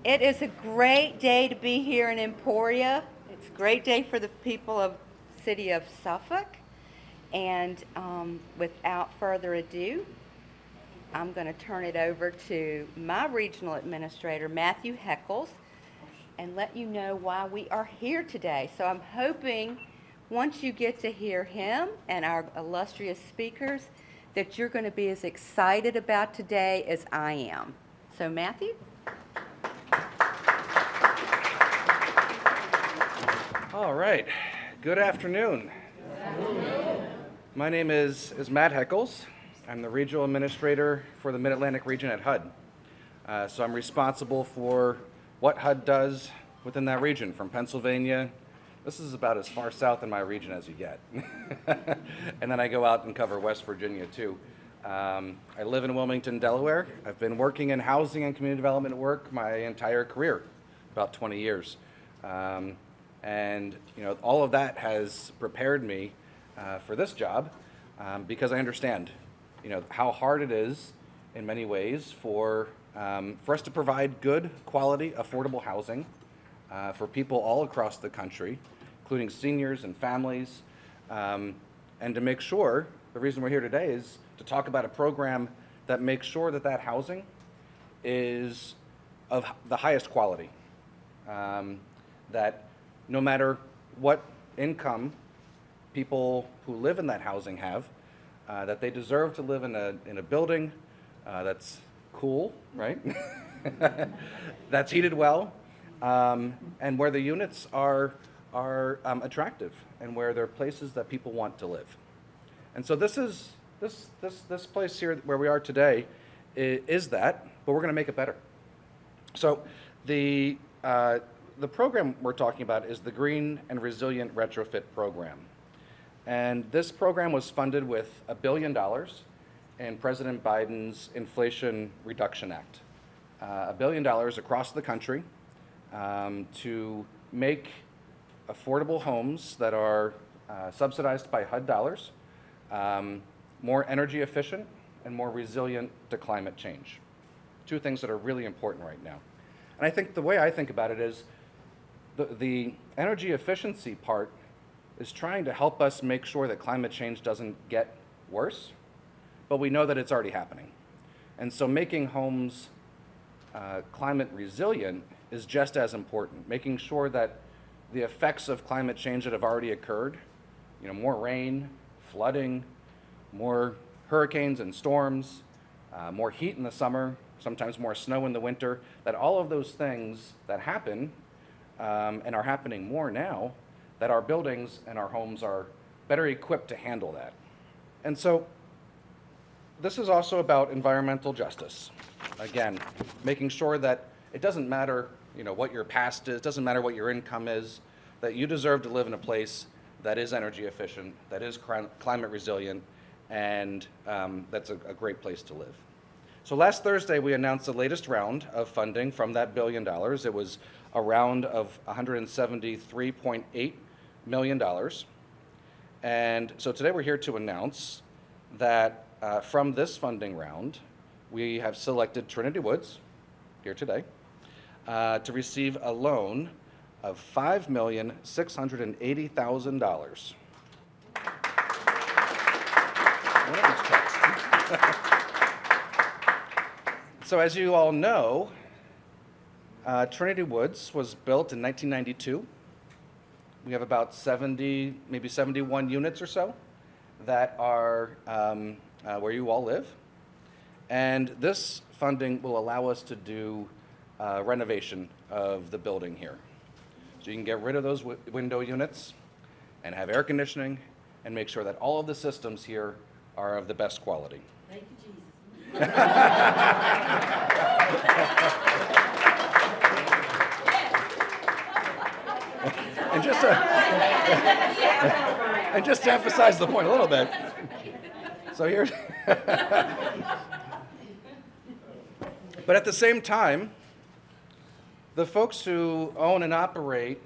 It is a great day to be here in Emporia. It's a great day for the people of city of Suffolk. And without further ado, I'm going to turn it over to my regional administrator, Matthew Heckles, and let you know why we are here today. So I'm hoping once you get to hear him and our illustrious speakers, that you're going to be as excited about today as I am. So Matthew? All right. Good afternoon. My name is Matt Heckles. I'm the regional administrator for the Mid-Atlantic region at HUD. So I'm responsible for what HUD does within that region, from Pennsylvania. This is about as far south in my region as you get. And then I go out and cover West Virginia too. I live in Wilmington, Delaware. I've been working in housing and community development work my entire career, about 20 years. And all of that has prepared me for this job because I understand how hard it is in many ways for us to provide good quality, affordable housing for people all across the country, including seniors and families, and to make sure, the reason we're here today is to talk about a program that makes sure that that housing is of the highest quality, that no matter what income people who live in that housing have, that they deserve to live in a building that's cool, right? That's heated well, and where the units are attractive and where they're places that people want to live. And so this place here where we are today is that, but we're going to make it better. So the program we're talking about is the Green and Resilient Retrofit program. And this program was funded with $1 billion in President Biden's Inflation Reduction Act. $1 billion across the country to make affordable homes that are subsidized by HUD dollars more energy efficient and more resilient to climate change. Two things that are really important right now. And I think the way I think about it is the energy efficiency part is trying to help us make sure that climate change doesn't get worse, but we know that it's already happening. And so making homes climate resilient is just as important, making sure that the effects of climate change that have already occurred, more rain, flooding, more hurricanes and storms, more heat in the summer, sometimes more snow in the winter, that all of those things that happen and are happening more now, that our buildings and our homes are better equipped to handle that. And so this is also about environmental justice. Again, making sure that it doesn't matter what your past is, doesn't matter what your income is, that you deserve to live in a place that is energy efficient, that is climate resilient, and that's a great place to live. So last Thursday, we announced the latest round of funding from that $1 billion. It was a round of $173.8 million. And so today we're here to announce that from this funding round, we have selected Trinity Woods, here today, to receive a loan of $5,680,000. One of these checks. So as you all know, Trinity Woods was built in 1992. We have about 70, maybe 71 units or so that are where you all live. And this funding will allow us to do renovation of the building here. So you can get rid of those window units and have air conditioning and make sure that all of the systems here are of the best quality. Thank you, Jesus. And just to emphasize the point a little bit, so here's, but at the same time, the folks who own and operate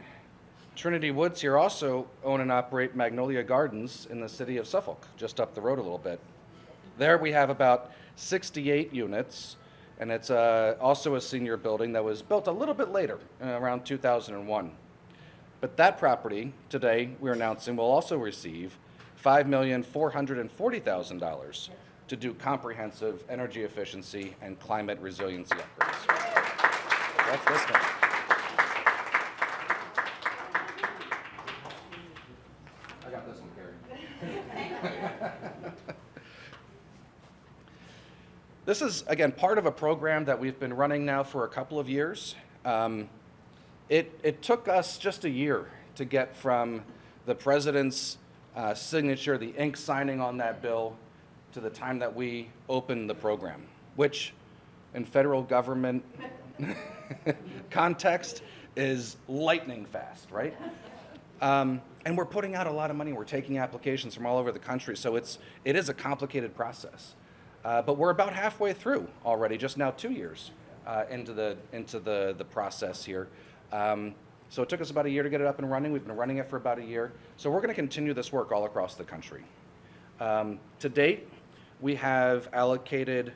Trinity Woods here also own and operate Magnolia Gardens in the city of Suffolk, just up the road a little bit. There we have about 68 units And it's also a senior building that was built a little bit later, around 2001. But that property, today, we're announcing will also receive $5,440,000 to do comprehensive energy efficiency and climate resiliency upgrades. That's this one. I got this one, Carrie. This is, again, part of a program that we've been running now for a couple of years. It took us just a year to get from the president's signature, the ink signing on that bill, to the time that we opened the program, which in federal government context is lightning fast, right? And we're putting out a lot of money. We're taking applications from all over the country, so it is a complicated process. But we're about halfway through already, just now 2 years into the process here. So it took us about a year to get it up and running. We've been running it for about a year. So we're going to continue this work all across the country. To date, we have allocated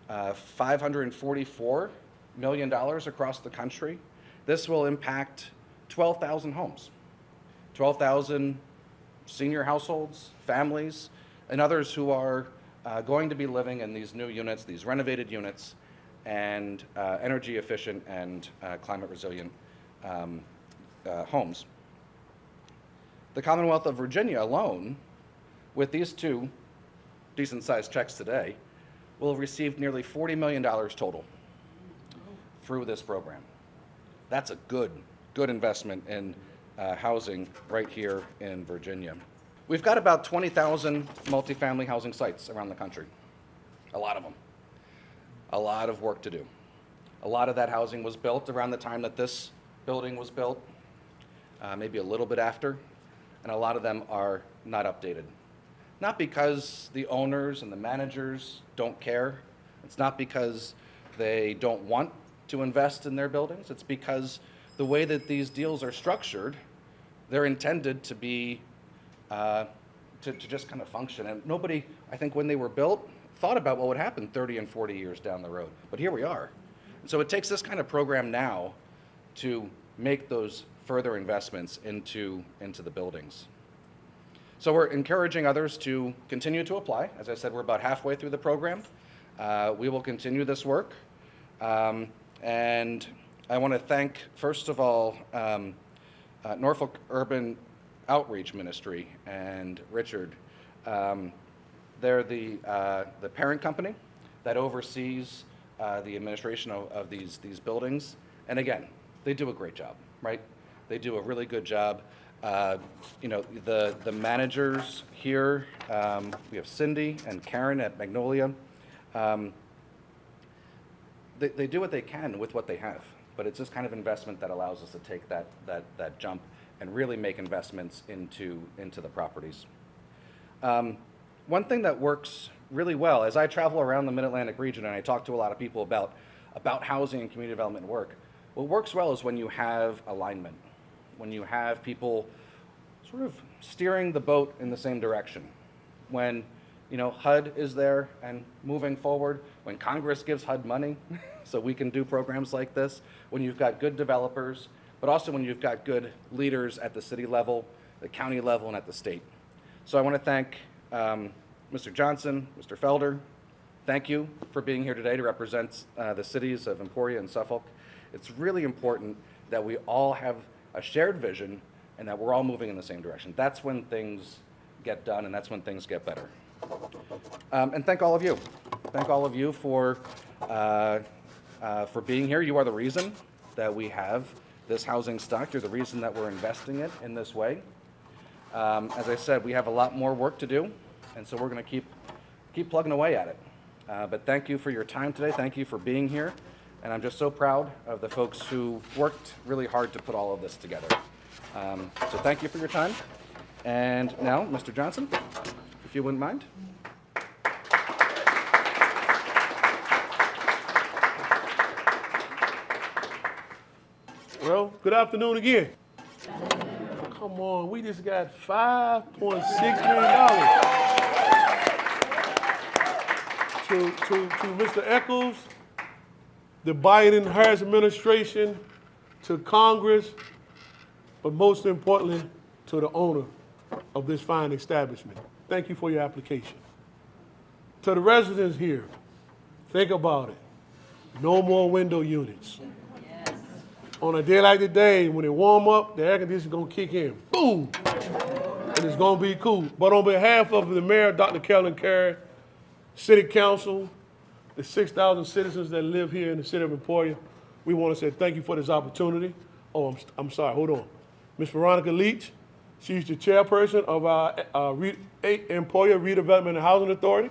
$544 million across the country. This will impact 12,000 homes, 12,000 senior households, families, and others who are going to be living in these new units, these renovated units, and energy efficient and climate resilient homes. The Commonwealth of Virginia alone, with these two decent-sized checks today, will have received nearly $40 million total through this program. That's a good investment in housing right here in Virginia. We've got about 20,000 multifamily housing sites around the country, a lot of them. A lot of work to do. A lot of that housing was built around the time that this building was built, maybe a little bit after, and a lot of them are not updated. Not because the owners and the managers don't care. It's not because they don't want to invest in their buildings. It's because the way that these deals are structured, they're intended to be, to just kind of function. And nobody, I think when they were built, thought about what would happen 30 and 40 years down the road. But here we are. And so it takes this kind of program now to make those further investments into the buildings. So we're encouraging others to continue to apply. As I said, we're about halfway through the program. We will continue this work. And I want to thank, first of all, Norfolk Urban Outreach Ministry and Richard. They're the parent company that oversees the administration of these buildings. And again, they do a great job, right? They do a really good job. You know, the managers here, we have Cindy and Karen at Magnolia. They do what they can with what they have, but it's this kind of investment that allows us to take that jump and really make investments into the properties. One thing that works really well, as I travel around the Mid-Atlantic region and I talk to a lot of people about housing and community development work, what works well is when you have alignment, when you have people sort of steering the boat in the same direction. When, you know, HUD is there and moving forward, when Congress gives HUD money so we can do programs like this, when you've got good developers, but also when you've got good leaders at the city level, the county level, and at the state. So I want to thank Mr. Johnson, Mr. Felder. Thank you for being here today to represent the cities of Emporia and Suffolk. It's really important that we all have a shared vision and that we're all moving in the same direction. That's when things get done and that's when things get better. And thank all of you. Thank all of you for being here. You are the reason that we have this housing stock. You're the reason that we're investing it in this way. As I said, we have a lot more work to do, and so we're going to keep plugging away at it. But thank you for your time today. Thank you for being here. And I'm just so proud of the folks who worked really hard to put all of this together. So thank you for your time. And now, Mr. Johnson, if you wouldn't mind. Well, good afternoon again. Come on, we just got $5.6 million to Mr. Eccles the Biden-Harris administration, to Congress, but most importantly, to the owner of this fine establishment. Thank you for your application. To the residents here, think about it. No more window units. Yes. On a day like today, when it warm up, the air conditioning is gonna kick in. Boom! And it's gonna be cool. But on behalf of the mayor, Dr. Carolyn Carey, City Council, the 6,000 citizens that live here in the city of Emporia, we want to say thank you for this opportunity. Oh, I'm sorry, hold on. Ms. Veronica Leach, she's the chairperson of our Emporia Redevelopment and Housing Authority.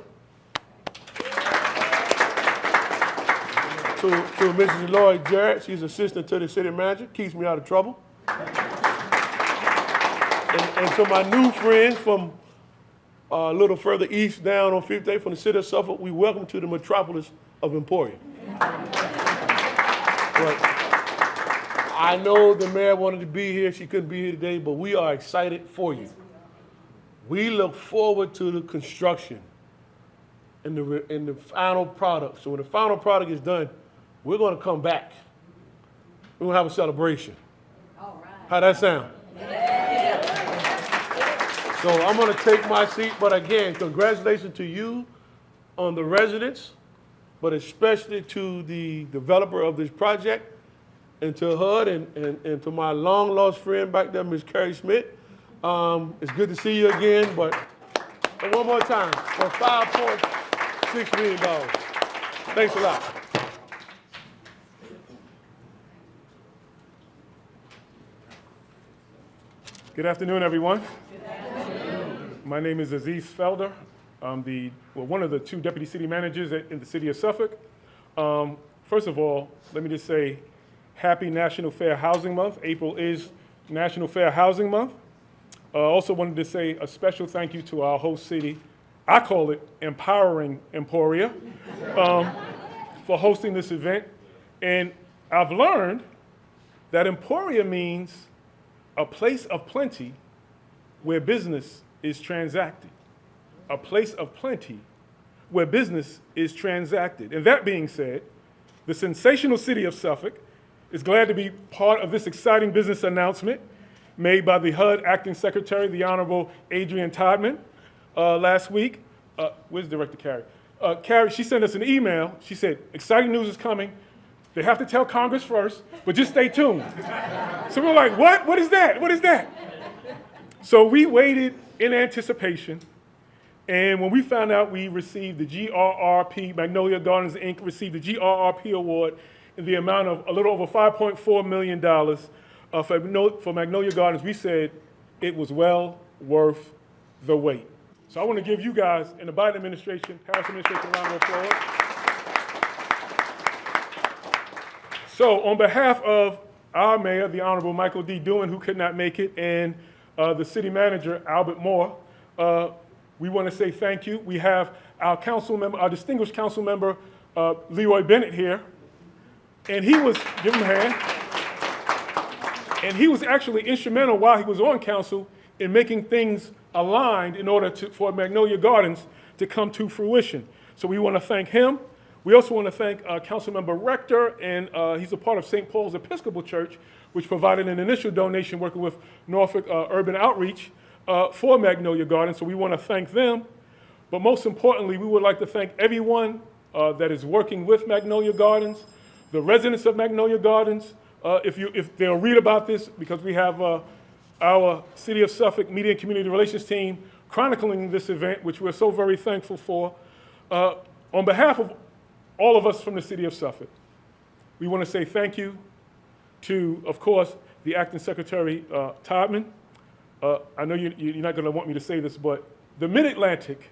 To Mrs. Lloyd Jarrett, she's assistant to the city manager, keeps me out of trouble. And to my new friends from a little further east down on 5th Day from the city of Suffolk, we welcome to the metropolis of Emporia. But I know the mayor wanted to be here, she couldn't be here today, but we are excited for you. We look forward to the construction and the final product. So when the final product is done, we're gonna come back. We're gonna have a celebration. All right. How'd that sound? So I'm gonna take my seat, but again, congratulations to you on the residents, but especially to the developer of this project, and to HUD and to my long lost friend back there, Ms. Carrie Schmidt. It's good to see you again, but one more time for $5.6 million. Thanks a lot. Good afternoon, everyone. My name is Aziz Felder. I'm one of the two deputy city managers in the city of Suffolk. First of all, let me just say happy National Fair Housing Month. April is National Fair Housing Month. Also wanted to say a special thank you to our host city. I call it Empowering Emporia for hosting this event. And I've learned that Emporia means a place of plenty where business is transacted. A place of plenty where business is transacted. And that being said, the sensational city of Suffolk is glad to be part of this exciting business announcement made by the HUD Acting Secretary, the Honorable Adrienne Todman, last week. Where's Director Carey? Carey, she sent us an email. She said, exciting news is coming. They have to tell Congress first, but just stay tuned. So we're like, what? What is that? What is that? So we waited in anticipation, and when we found out we received the GRRP, Magnolia Gardens, Inc. received the GRRP award in the amount of a little over $5.4 million for Magnolia Gardens, we said it was well worth the wait. So I want to give you guys in the Biden administration, Harris administration, a round of applause. So on behalf of our mayor, the Honorable Michael D. Doohan, who could not make it, and the city manager, Albert Moore, we want to say thank you. We have our council member, our distinguished council member, Leroy Bennett here, and he was, give him a hand, and he was actually instrumental while he was on council in making things aligned in order for Magnolia Gardens to come to fruition. So we want to thank him. We also want to thank Councilmember Rector, and he's a part of St. Paul's Episcopal Church, which provided an initial donation working with Norfolk Urban Outreach for Magnolia Gardens. So we want to thank them. But most importantly, we would like to thank everyone that is working with Magnolia Gardens, the residents of Magnolia Gardens. If they'll read about this, because we have our City of Suffolk Media and Community Relations team chronicling this event, which we're so very thankful for. On behalf of all of us from the City of Suffolk, we want to say thank you to, of course, the Acting Secretary Todman. I know you're not going to want me to say this, but the Mid-Atlantic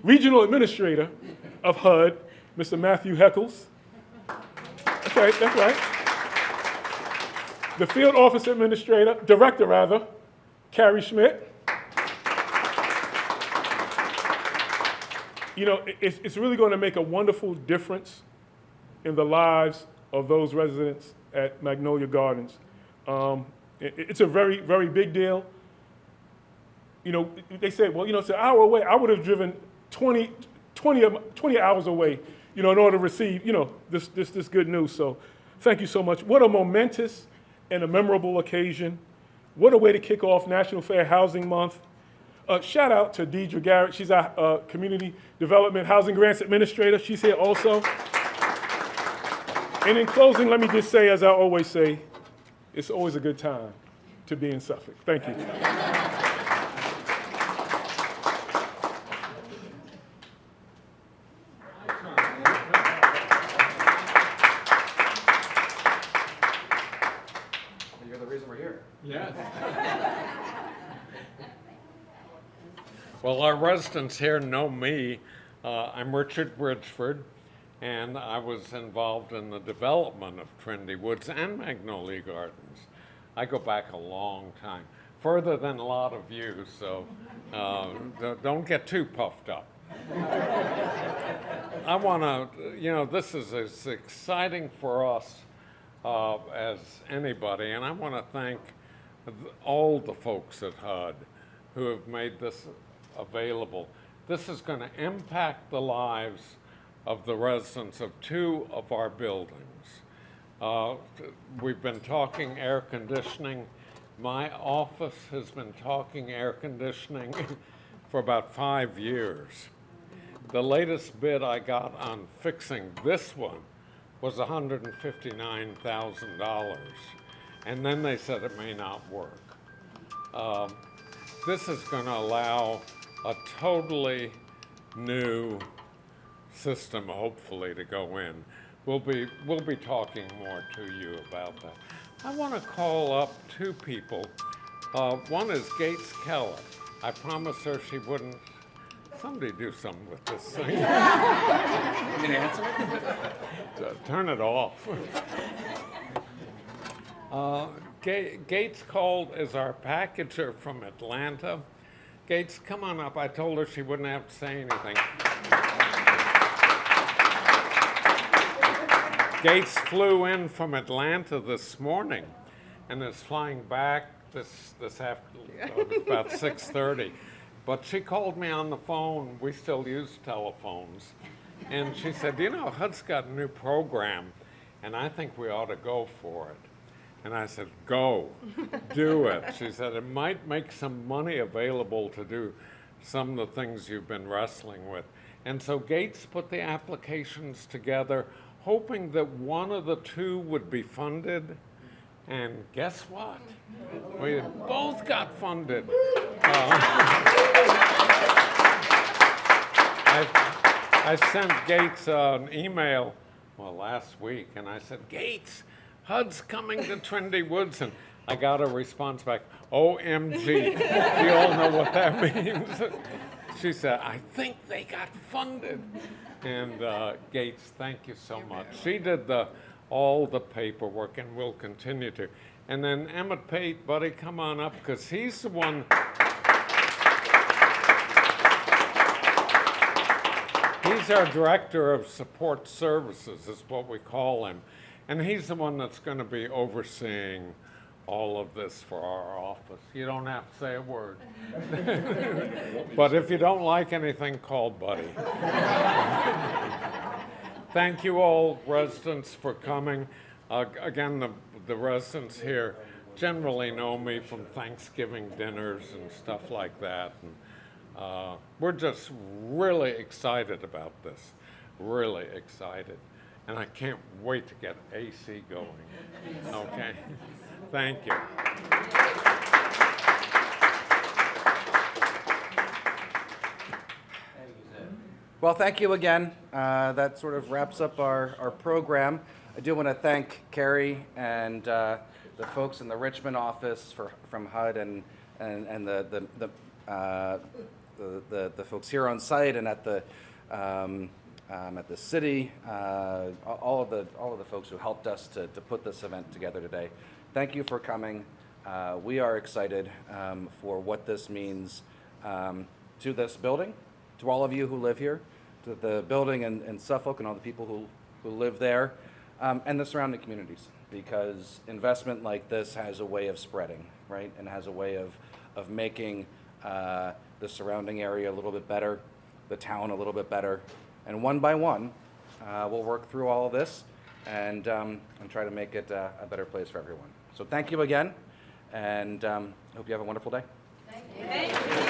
Regional Administrator of HUD, Mr. Matthew Heckles. That's right, that's right. The Field Office Director, Carrie Schmidt. You know, it's really going to make a wonderful difference in the lives of those residents at Magnolia Gardens. It's a very, very big deal. You know, they said, well, you know, it's an hour away. I would have driven 20 hours away in order to receive, this good news. So thank you so much. What a momentous and a memorable occasion. What a way to kick off National Fair Housing Month. Shout out to Deidre Garrett. She's our Community Development Housing Grants Administrator. She's here also. And in closing, let me just say, as I always say, it's always a good time to be in Suffolk. Thank you. You're the reason we're here. Yes. Well, our residents here know me. I'm Richard Bridgeford, and I was involved in the development of Trinity Woods and Magnolia Gardens. I go back a long time, further than a lot of you, so don't get too puffed up. I want to, this is as exciting for us as anybody, and I want to thank all the folks at HUD who have made this available. This is going to impact the lives of the residents of 2 of our buildings. We've been talking air conditioning. My office has been talking air conditioning for about 5 years. The latest bid I got on fixing this one was $159,000. And then they said it may not work. This is going to allow a totally new system, hopefully, to go in. We'll be talking more to you about that. I want to call up 2 people. One is Gates Keller. I promised her she wouldn't. Somebody do something with this thing. You can answer it? Turn it off. Gates called is our packager from Atlanta. Gates, come on up. I told her she wouldn't have to say anything. Gates flew in from Atlanta this morning and is flying back this afternoon, about 6:30. But she called me on the phone. We still use telephones. And she said, HUD's got a new program, and I think we ought to go for it. And I said, go, do it. She said, it might make some money available to do some of the things you've been wrestling with. And so Gates put the applications together, hoping that one of the 2 would be funded. And guess what? We both got funded. I sent Gates an email, last week, and I said, Gates, HUD's coming to Trinity Woods, and I got a response back, OMG. We all know what that means. She said, I think they got funded. And Gates, thank you so much. She did all the paperwork, and will continue to. And then Emmett Pate, buddy, come on up, because he's the one. He's our Director of Support Services, is what we call him. And he's the one that's going to be overseeing all of this for our office. You don't have to say a word. But if you don't like anything, call Buddy. Thank you all, residents, for coming. Again, the residents here generally know me from Thanksgiving dinners and stuff like that. And, we're just really excited about this, really excited. And I can't wait to get AC going. Okay? Thank you. Well, thank you again. That sort of wraps up our program. I do want to thank Carrie and the folks in the Richmond office from HUD and the folks here on site and at the city, all of the folks who helped us to put this event together today. Thank you for coming. We are excited for what this means to this building, to all of you who live here, to the building in Suffolk and all the people who live there, and the surrounding communities, because investment like this has a way of spreading, right? And has a way of making the surrounding area a little bit better, the town a little bit better. And one by one, we'll work through all of this and try to make it a better place for everyone. So thank you again, and hope you have a wonderful day. Thank you.